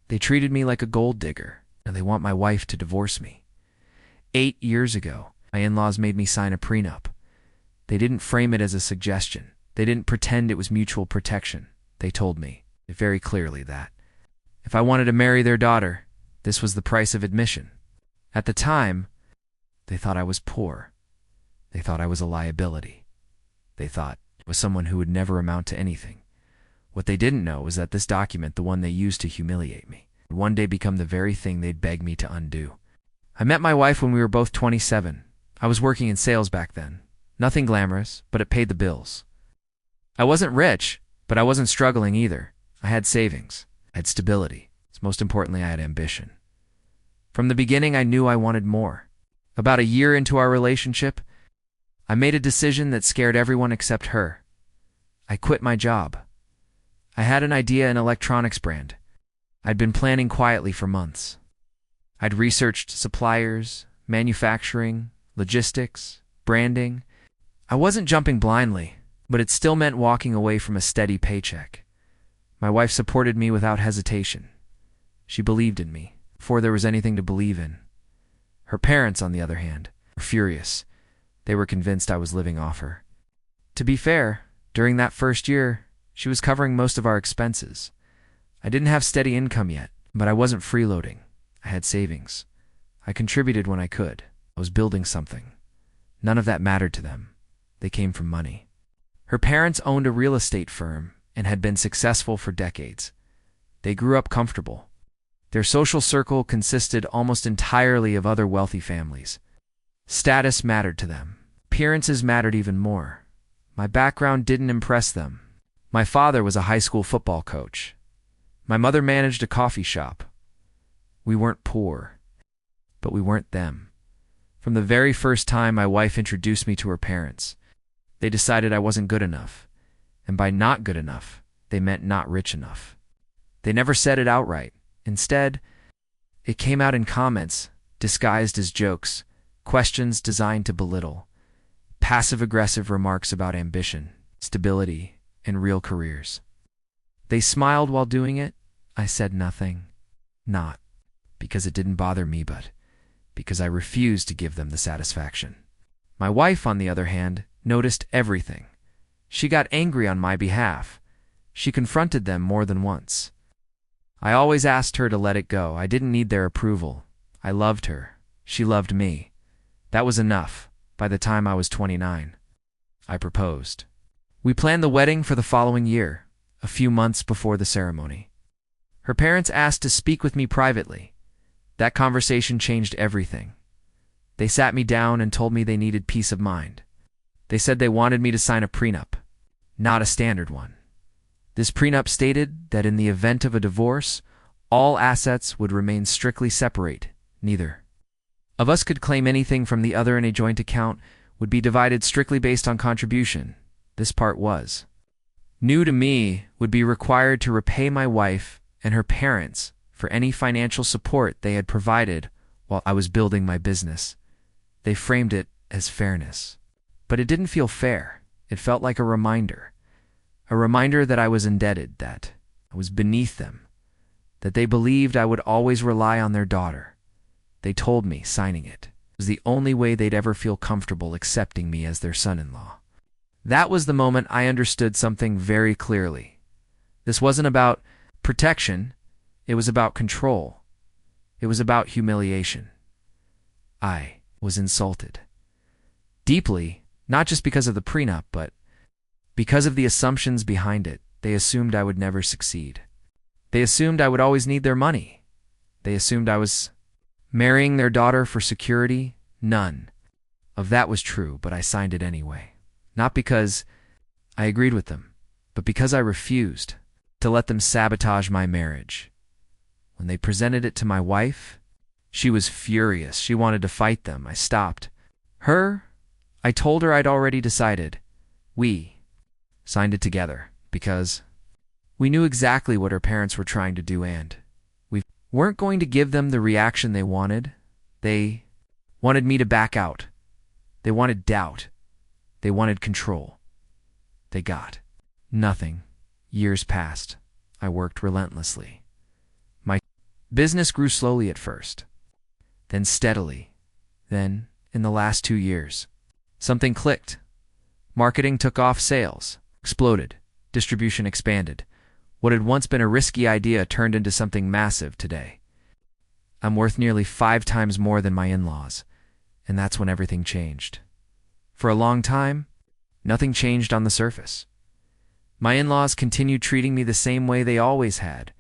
They treated me like a gold digger, and they want my wife to divorce me. 8 years ago, my in-laws made me sign a prenup. They didn't frame it as a suggestion. They didn't pretend it was mutual protection. They told me very clearly that if I wanted to marry their daughter, this was the price of admission. At the time, they thought I was poor. They thought I was a liability. They thought I was someone who would never amount to anything. What they didn't know was that this document, the one they used to humiliate me, would one day become the very thing they'd beg me to undo. I met my wife when we were both 27. I was working in sales back then. Nothing glamorous, but it paid the bills. I wasn't rich, but I wasn't struggling either. I had savings. I had stability. Most importantly, I had ambition. From the beginning, I knew I wanted more. About a year into our relationship, I made a decision that scared everyone except her. I quit my job. I had an idea, an electronics brand. I'd been planning quietly for months. I'd researched suppliers, manufacturing, logistics, branding. I wasn't jumping blindly, but it still meant walking away from a steady paycheck. My wife supported me without hesitation. She believed in me before there was anything to believe in. Her parents, on the other hand, were furious. They were convinced I was living off her. To be fair, during that first year, she was covering most of our expenses. I didn't have steady income yet, but I wasn't freeloading. I had savings. I contributed when I could. I was building something. None of that mattered to them. They came from money. Her parents owned a real estate firm and had been successful for decades. They grew up comfortable. Their social circle consisted almost entirely of other wealthy families. Status mattered to them. Appearances mattered even more. My background didn't impress them. My father was a high school football coach. My mother managed a coffee shop. We weren't poor, but we weren't them. From the very first time my wife introduced me to her parents, they decided I wasn't good enough. And by not good enough, they meant not rich enough. They never said it outright. Instead, it came out in comments, disguised as jokes, questions designed to belittle, passive-aggressive remarks about ambition, stability, and real careers. They smiled while doing it. I said nothing. Not because it didn't bother me, but because I refused to give them the satisfaction. My wife, on the other hand, noticed everything. She got angry on my behalf. She confronted them more than once. I always asked her to let it go. I didn't need their approval. I loved her. She loved me. That was enough. By the time I was 29, I proposed. We planned the wedding for the following year, a few months before the ceremony. Her parents asked to speak with me privately. That conversation changed everything. They sat me down and told me they needed peace of mind. They said they wanted me to sign a prenup, not a standard one. This prenup stated that in the event of a divorce, all assets would remain strictly separate. Neither of us could claim anything from the other, and a joint account would be divided strictly based on contribution. This part was new to me. Would be required to repay my wife and her parents for any financial support they had provided while I was building my business. They framed it as fairness. But it didn't feel fair. It felt like a reminder that I was indebted, that I was beneath them, that they believed I would always rely on their daughter. They told me signing it was the only way they'd ever feel comfortable accepting me as their son-in-law. That was the moment I understood something very clearly. This wasn't about protection. It was about control. It was about humiliation. I was insulted. Deeply, not just because of the prenup, but because of the assumptions behind it. They assumed I would never succeed. They assumed I would always need their money. They assumed I was marrying their daughter for security. None of that was true, but I signed it anyway. Not because I agreed with them, but because I refused to let them sabotage my marriage. When they presented it to my wife, she was furious. She wanted to fight them. I stopped her. I told her I'd already decided. We signed it together because we knew exactly what her parents were trying to do, and we weren't going to give them the reaction they wanted. They wanted me to back out. They wanted doubt. They wanted control. They got nothing. Years passed. I worked relentlessly. My Business grew slowly at first, then steadily. Then, in the last 2 years, something clicked. Marketing took off, sales exploded, distribution expanded. What had once been a risky idea turned into something massive today. I'm worth nearly 5 times more than my in-laws, and that's when everything changed. For a long time, nothing changed on the surface. My in-laws continued treating me the same way they always had,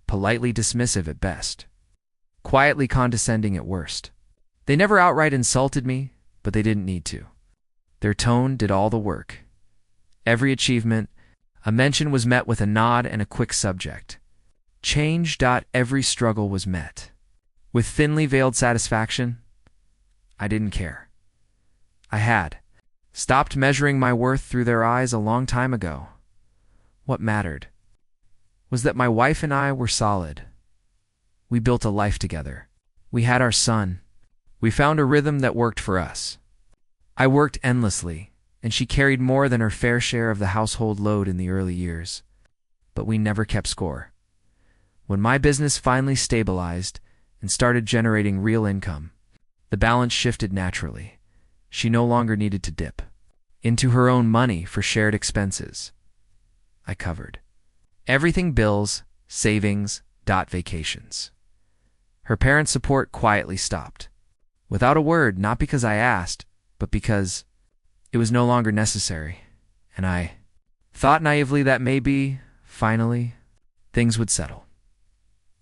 politely dismissive at best, quietly condescending at worst. They never outright insulted me, but they didn't need to. Their tone did all the work. Every achievement, a mention was met with a nod and a quick subject. Change. Every struggle was met with thinly veiled satisfaction. I didn't care. I had stopped measuring my worth through their eyes a long time ago. What mattered was that my wife and I were solid. We built a life together. We had our son. We found a rhythm that worked for us. I worked endlessly, and she carried more than her fair share of the household load in the early years. But we never kept score. When my business finally stabilized and started generating real income, the balance shifted naturally. She no longer needed to dip into her own money for shared expenses. I covered everything: bills, savings, vacations. Her parents' support quietly stopped. Without a word, not because I asked, but because it was no longer necessary. And I thought naively that maybe, finally, things would settle.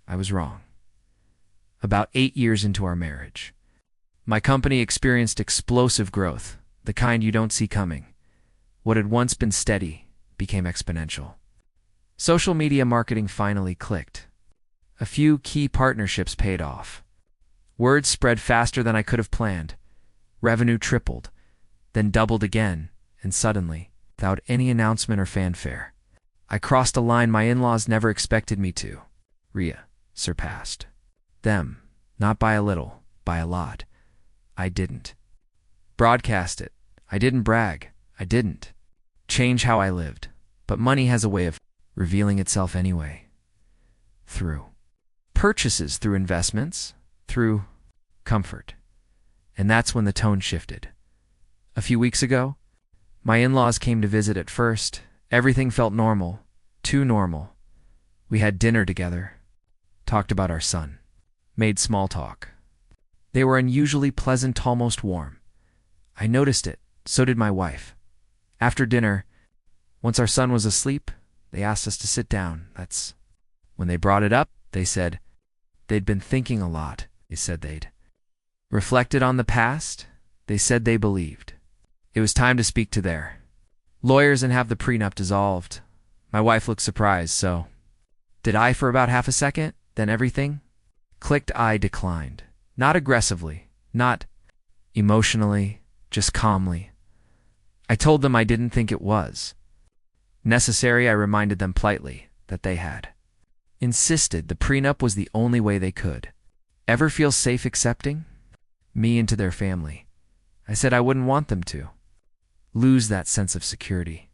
I was wrong. About 8 years into our marriage, my company experienced explosive growth, the kind you don't see coming. What had once been steady became exponential. Social media marketing finally clicked. A few key partnerships paid off. Word spread faster than I could have planned. Revenue tripled, then doubled again, and suddenly, without any announcement or fanfare, I crossed a line my in-laws never expected me to. Rhea surpassed them, not by a little, by a lot. I didn't broadcast it. I didn't brag. I didn't change how I lived. But money has a way of revealing itself anyway. Through purchases, through investments, through comfort. And that's when the tone shifted. A few weeks ago, my in-laws came to visit. At first, everything felt normal, too normal. We had dinner together, talked about our son, made small talk. They were unusually pleasant, almost warm. I noticed it, so did my wife. After dinner, once our son was asleep, they asked us to sit down. That's when they brought it up. They said they'd been thinking a lot. They said they'd reflected on the past. They said they believed it was time to speak to their lawyers and have the prenup dissolved. My wife looked surprised, so did I for about half a second. Then everything clicked. I declined. Not aggressively, not emotionally, just calmly. I told them I didn't think it was necessary. I reminded them politely that they had insisted the prenup was the only way they could ever feel safe accepting me into their family. I said I wouldn't want them to lose that sense of security.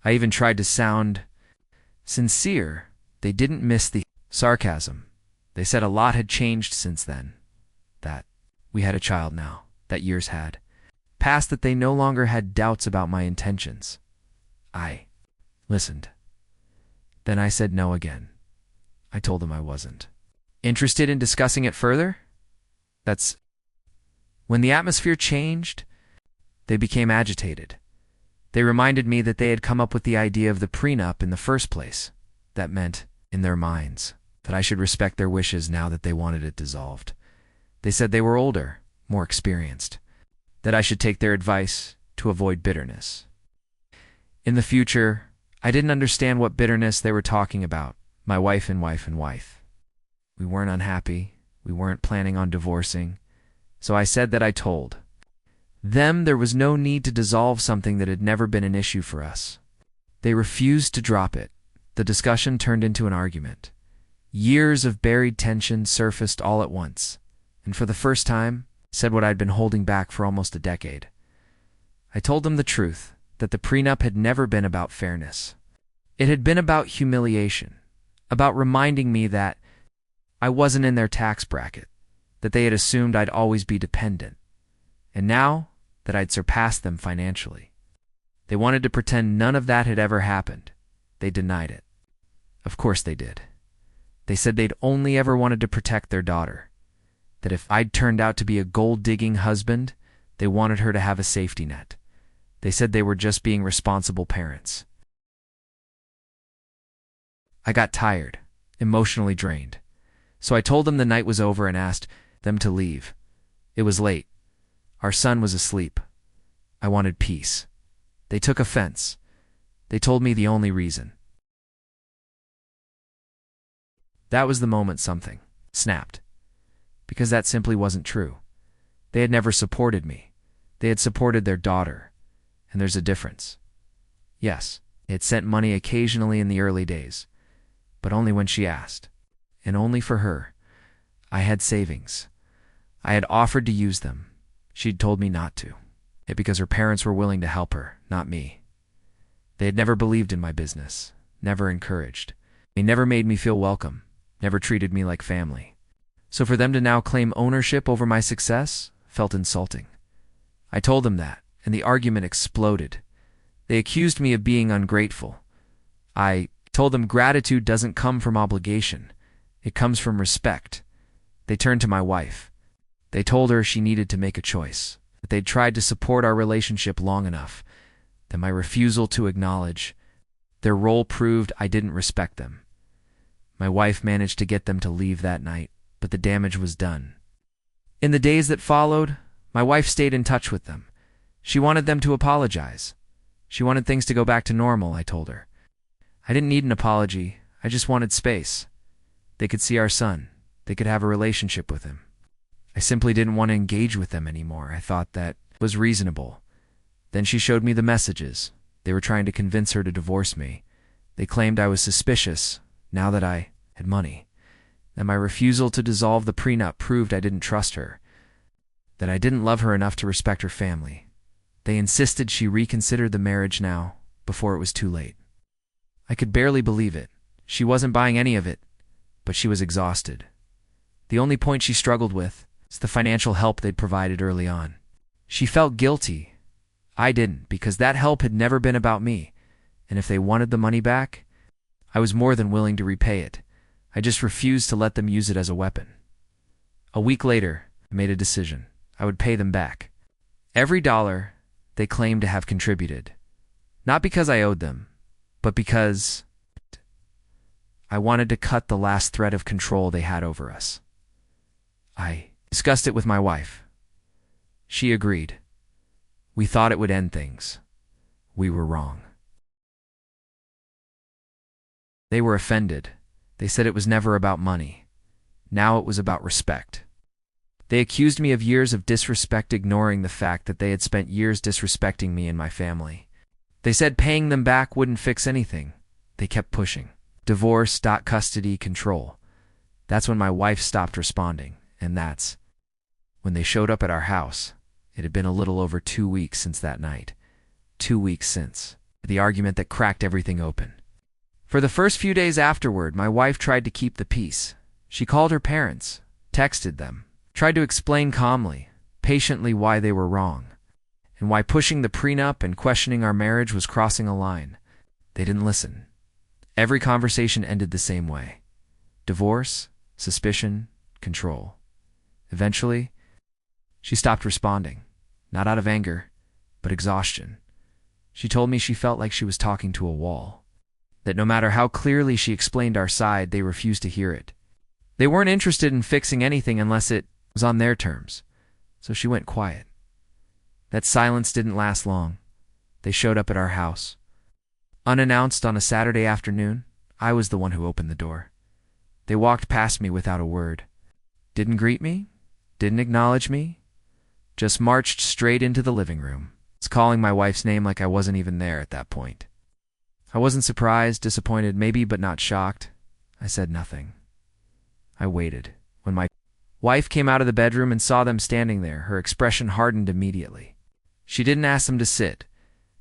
I even tried to sound sincere. They didn't miss the sarcasm. They said a lot had changed since then, that we had a child now, that years had passed, that they no longer had doubts about my intentions. I listened. Then I said no again. I told them I wasn't interested in discussing it further. That's when the atmosphere changed. They became agitated. They reminded me that they had come up with the idea of the prenup in the first place. That meant, in their minds, that I should respect their wishes now that they wanted it dissolved. They said they were older, more experienced, that I should take their advice to avoid bitterness. In the future, I didn't understand what bitterness they were talking about. My wife and wife. We weren't unhappy. We weren't planning on divorcing. So I said that I told them there was no need to dissolve something that had never been an issue for us. They refused to drop it. The discussion turned into an argument. Years of buried tension surfaced all at once, and for the first time, said what I'd been holding back for almost a decade. I told them the truth, that the prenup had never been about fairness. It had been about humiliation, about reminding me that I wasn't in their tax bracket, that they had assumed I'd always be dependent, and now that I'd surpassed them financially. They wanted to pretend none of that had ever happened. They denied it. Of course they did. They said they'd only ever wanted to protect their daughter, that if I'd turned out to be a gold-digging husband, they wanted her to have a safety net. They said they were just being responsible parents. I got tired, emotionally drained, so I told them the night was over and asked them to leave. It was late. Our son was asleep. I wanted peace. They took offense. They told me the only reason. That was the moment something snapped, because that simply wasn't true. They had never supported me. They had supported their daughter, and there's a difference. Yes, they had sent money occasionally in the early days, but only when she asked, and only for her. I had savings. I had offered to use them. She'd told me not to, because her parents were willing to help her, not me. They had never believed in my business, never encouraged. They never made me feel welcome, never treated me like family. So for them to now claim ownership over my success felt insulting. I told them that, and the argument exploded. They accused me of being ungrateful. I told them gratitude doesn't come from obligation. It comes from respect. They turned to my wife. They told her she needed to make a choice, that they'd tried to support our relationship long enough, that my refusal to acknowledge their role proved I didn't respect them. My wife managed to get them to leave that night, but the damage was done. In the days that followed, my wife stayed in touch with them. She wanted them to apologize. She wanted things to go back to normal, I told her. I didn't need an apology. I just wanted space. They could see our son. They could have a relationship with him. I simply didn't want to engage with them anymore. I thought that was reasonable. Then she showed me the messages. They were trying to convince her to divorce me. They claimed I was suspicious, now that I had money. That my refusal to dissolve the prenup proved I didn't trust her. That I didn't love her enough to respect her family. They insisted she reconsider the marriage now, before it was too late. I could barely believe it. She wasn't buying any of it, but she was exhausted. The only point she struggled with is the financial help they'd provided early on. She felt guilty. I didn't, because that help had never been about me, and if they wanted the money back, I was more than willing to repay it. I just refused to let them use it as a weapon. A week later, I made a decision. I would pay them back. Every dollar they claimed to have contributed. Not because I owed them, but because I wanted to cut the last thread of control they had over us. I discussed it with my wife. She agreed. We thought it would end things. We were wrong. They were offended. They said it was never about money. Now it was about respect. They accused me of years of disrespect, ignoring the fact that they had spent years disrespecting me and my family. They said paying them back wouldn't fix anything. They kept pushing. Divorce, custody, control. That's when my wife stopped responding, and that's when they showed up at our house. It had been a little over 2 weeks since that night. 2 weeks since the argument that cracked everything open. For the first few days afterward, my wife tried to keep the peace. She called her parents, texted them, tried to explain calmly, patiently why they were wrong, and why pushing the prenup and questioning our marriage was crossing a line. They didn't listen. Every conversation ended the same way. Divorce, suspicion, control. Eventually, she stopped responding, not out of anger, but exhaustion. She told me she felt like she was talking to a wall, that no matter how clearly she explained our side, they refused to hear it. They weren't interested in fixing anything unless it was on their terms, so she went quiet. That silence didn't last long. They showed up at our house. Unannounced on a Saturday afternoon, I was the one who opened the door. They walked past me without a word. Didn't greet me, didn't acknowledge me, just marched straight into the living room, calling my wife's name like I wasn't even there at that point. I wasn't surprised, disappointed maybe, but not shocked. I said nothing. I waited. When my wife came out of the bedroom and saw them standing there, her expression hardened immediately. She didn't ask them to sit.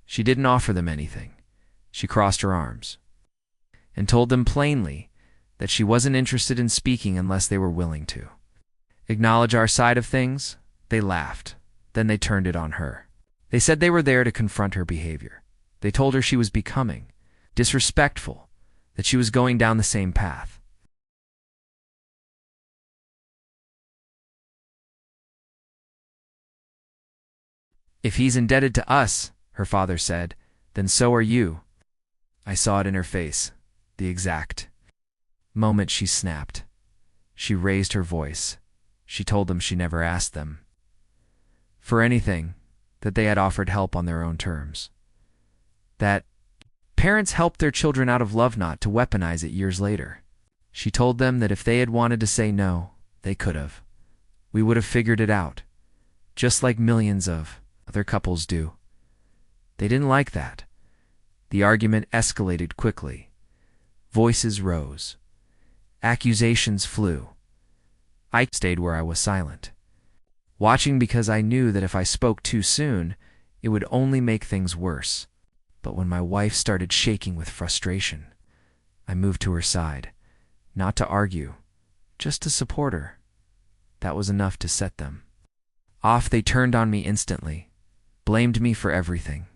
She didn't offer them anything. She crossed her arms and told them plainly that she wasn't interested in speaking unless they were willing to acknowledge our side of things. They laughed. Then they turned it on her. They said they were there to confront her behavior. They told her she was becoming disrespectful, that she was going down the same path. "If he's indebted to us," her father said, "then so are you." I saw it in her face, the exact moment she snapped. She raised her voice. She told them she never asked them for anything, that they had offered help on their own terms, that parents helped their children out of love, not to weaponize it years later. She told them that if they had wanted to say no, they could have. We would have figured it out, just like millions of other couples do. They didn't like that. The argument escalated quickly. Voices rose. Accusations flew. I stayed where I was silent, watching, because I knew that if I spoke too soon, it would only make things worse. But when my wife started shaking with frustration, I moved to her side, not to argue, just to support her. That was enough to set them off. They turned on me instantly, blamed me for everything,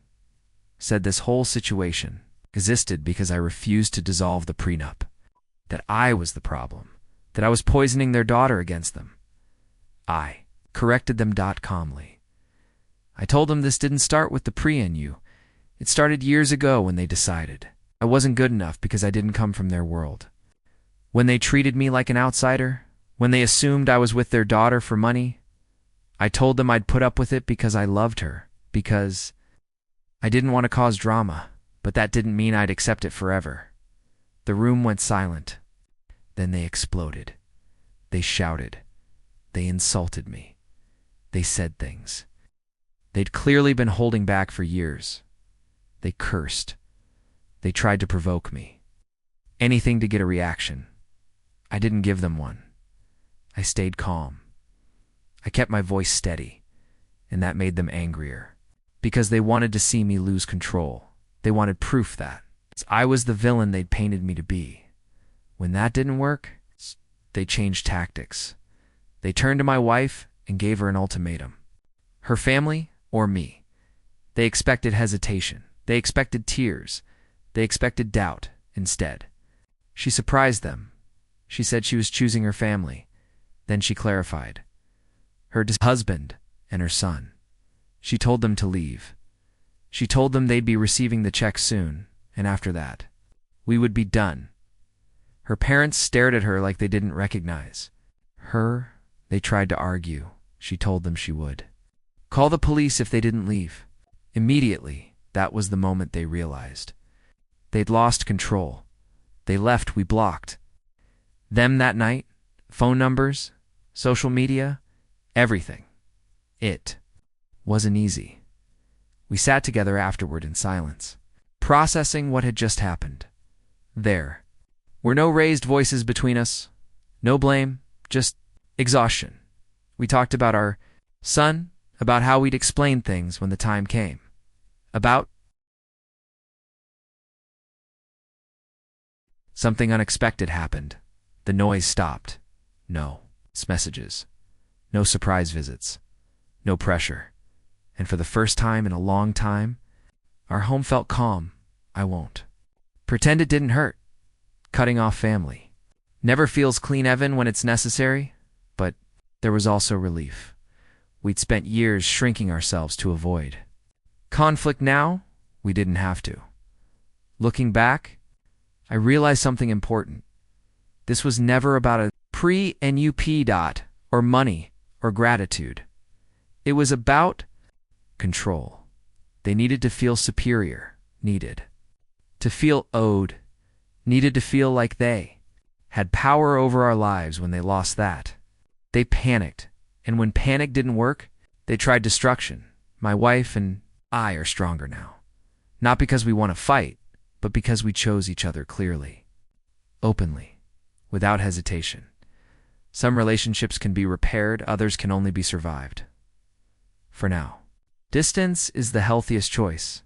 said this whole situation existed because I refused to dissolve the prenup, that I was the problem, that I was poisoning their daughter against them. I corrected them calmly. I told them this didn't start with the pre-nu. It started years ago when they decided I wasn't good enough because I didn't come from their world. When they treated me like an outsider, when they assumed I was with their daughter for money, I told them I'd put up with it because I loved her, because I didn't want to cause drama, but that didn't mean I'd accept it forever. The room went silent. Then they exploded. They shouted. They insulted me. They said things they'd clearly been holding back for years. They cursed. They tried to provoke me. Anything to get a reaction. I didn't give them one. I stayed calm. I kept my voice steady, and that made them angrier, because they wanted to see me lose control. They wanted proof that I was the villain they'd painted me to be. When that didn't work, they changed tactics. They turned to my wife and gave her an ultimatum. Her family or me. They expected hesitation. They expected tears. They expected doubt instead. She surprised them. She said she was choosing her family. Then she clarified. Her husband and her son. She told them to leave. She told them they'd be receiving the check soon, and after that, we would be done. Her parents stared at her like they didn't recognize her. They tried to argue. She told them she would call the police if they didn't leave. Immediately, that was the moment they realized they'd lost control. They left. We blocked them that night. Phone numbers, social media, everything. It wasn't easy. We sat together afterward in silence, processing what had just happened. There were no raised voices between us, no blame, just exhaustion. We talked about our son, about how we'd explain things when the time came, about something unexpected happened. The noise stopped. No messages, no surprise visits, no pressure. And for the first time in a long time, our home felt calm. I won't pretend it didn't hurt. Cutting off family never feels clean, Evan, when it's necessary, but there was also relief. We'd spent years shrinking ourselves to avoid conflict. Now, we didn't have to. Looking back, I realized something important. This was never about a pre-nup or money or gratitude. It was about control. They needed to feel superior, needed to feel owed, needed to feel like they had power over our lives. When they lost that, they panicked. And when panic didn't work, they tried destruction. My wife and I are stronger now. Not because we want to fight, but because we chose each other clearly, openly, without hesitation. Some relationships can be repaired, others can only be survived. For now, distance is the healthiest choice.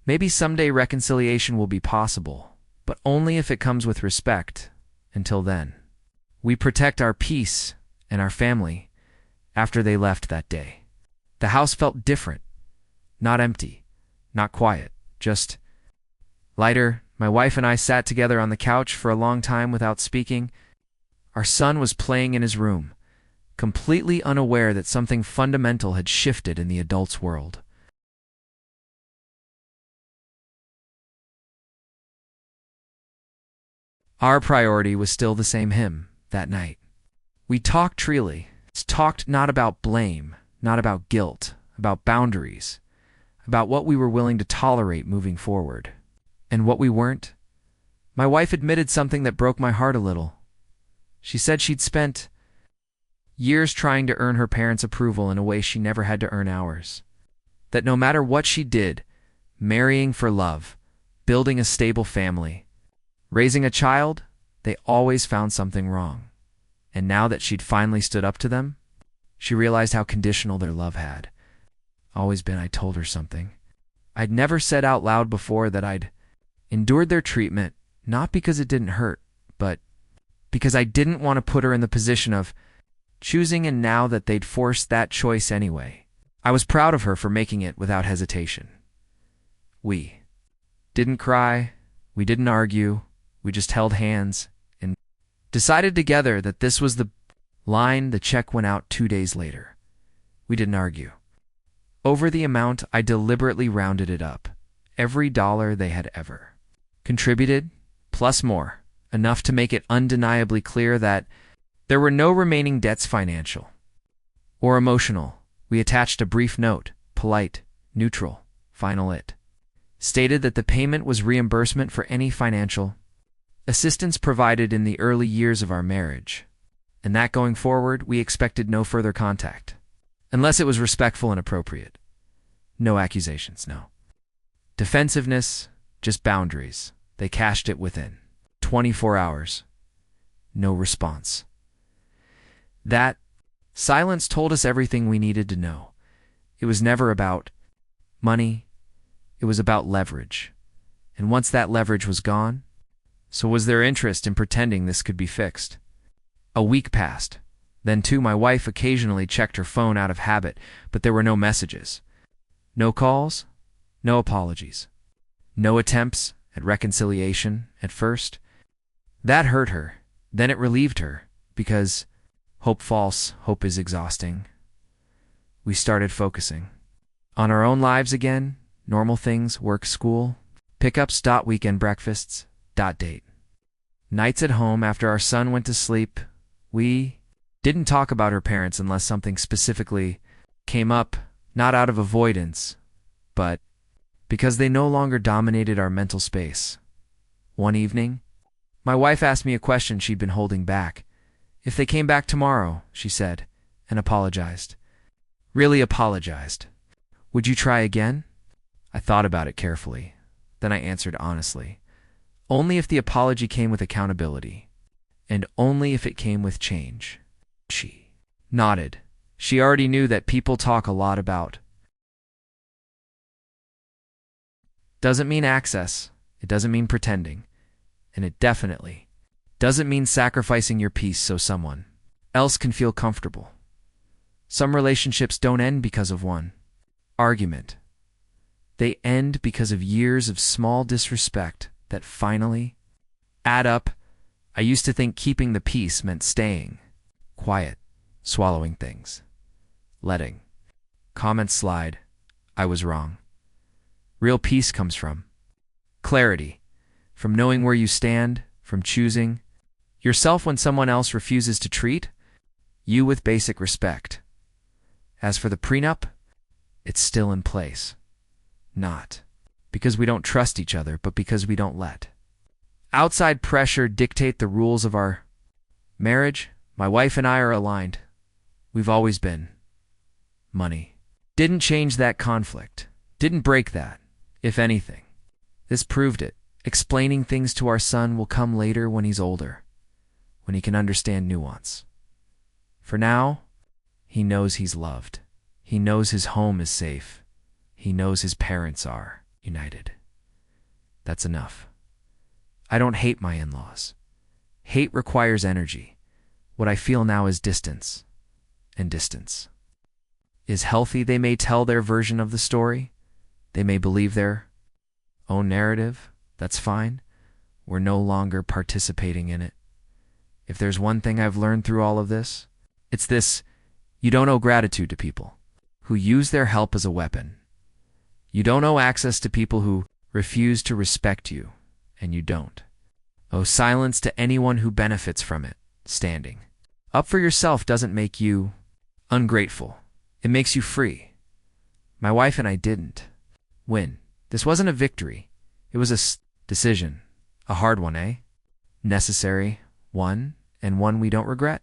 Maybe someday reconciliation will be possible, but only if it comes with respect, until then. We protect our peace and our family after they left that day. The house felt different, not empty, not quiet, just lighter. My wife and I sat together on the couch for a long time without speaking. Our son was playing in his room, completely unaware that something fundamental had shifted in the adult's world. Our priority was still the same, him, that night. We talked freely, talked not about blame, not about guilt, about boundaries, about what we were willing to tolerate moving forward. And what we weren't? My wife admitted something that broke my heart a little. She said she'd spent years trying to earn her parents' approval in a way she never had to earn ours. That no matter what she did, marrying for love, building a stable family, raising a child, they always found something wrong. And now that she'd finally stood up to them, she realized how conditional their love had always been. I told her something I'd never said out loud before, that I'd endured their treatment, not because it didn't hurt, but because I didn't want to put her in the position of choosing, and now that they'd forced that choice anyway, I was proud of her for making it without hesitation. We didn't cry, we didn't argue, we just held hands and decided together that this was the line. The check went out 2 days later. We didn't argue over the amount. I deliberately rounded it up. Every dollar they had ever contributed, plus more, enough to make it undeniably clear that there were no remaining debts, financial or emotional. We attached a brief note, polite, neutral, final. It stated that the payment was reimbursement for any financial assistance provided in the early years of our marriage, and that going forward we expected no further contact, unless it was respectful and appropriate. No accusations, no defensiveness, just boundaries. They cashed it within 24 hours. No response. That silence told us everything we needed to know. It was never about money. It was about leverage. And once that leverage was gone, so was their interest in pretending this could be fixed. A week passed. Then, too, my wife occasionally checked her phone out of habit, but there were no messages. No calls, no apologies, no attempts at reconciliation at first. That hurt her. Then it relieved her, because hope false, hope is exhausting. We started focusing on our own lives again, normal things, work, school, pickups, weekend breakfasts, date. Nights at home after our son went to sleep. We didn't talk about her parents unless something specifically came up, not out of avoidance, but because they no longer dominated our mental space. One evening, my wife asked me a question she'd been holding back. If they came back tomorrow, she said, and apologized. Really apologized. Would you try again? I thought about it carefully. Then I answered honestly. Only if the apology came with accountability, and only if it came with change. She nodded. She already knew that people talk a lot about doesn't mean access, it doesn't mean pretending, and it definitely doesn't mean sacrificing your peace so someone else can feel comfortable. Some relationships don't end because of one argument. They end because of years of small disrespect that finally add up. I used to think keeping the peace meant staying quiet, swallowing things, letting comments slide. I was wrong. Real peace comes from clarity, from knowing where you stand, from choosing yourself when someone else refuses to treat you with basic respect. As for the prenup, it's still in place. Not because we don't trust each other, but because we don't let outside pressure dictate the rules of our marriage. My wife and I are aligned. We've always been. Money didn't change that conflict, didn't break that. If anything, this proved it. Explaining things to our son will come later when he's older, when he can understand nuance. For now, he knows he's loved. He knows his home is safe. He knows his parents are united. That's enough. I don't hate my in-laws. Hate requires energy. What I feel now is distance. And distance is healthy. They may tell their version of the story. They may believe their own narrative. That's fine. We're no longer participating in it. If there's one thing I've learned through all of this, it's this: you don't owe gratitude to people who use their help as a weapon. You don't owe access to people who refuse to respect you, and you don't owe silence to anyone who benefits from it. Standing up for yourself doesn't make you ungrateful. It makes you free. My wife and I didn't win. This wasn't a victory. It was a decision. A hard one, eh? Necessary one, and one we don't regret.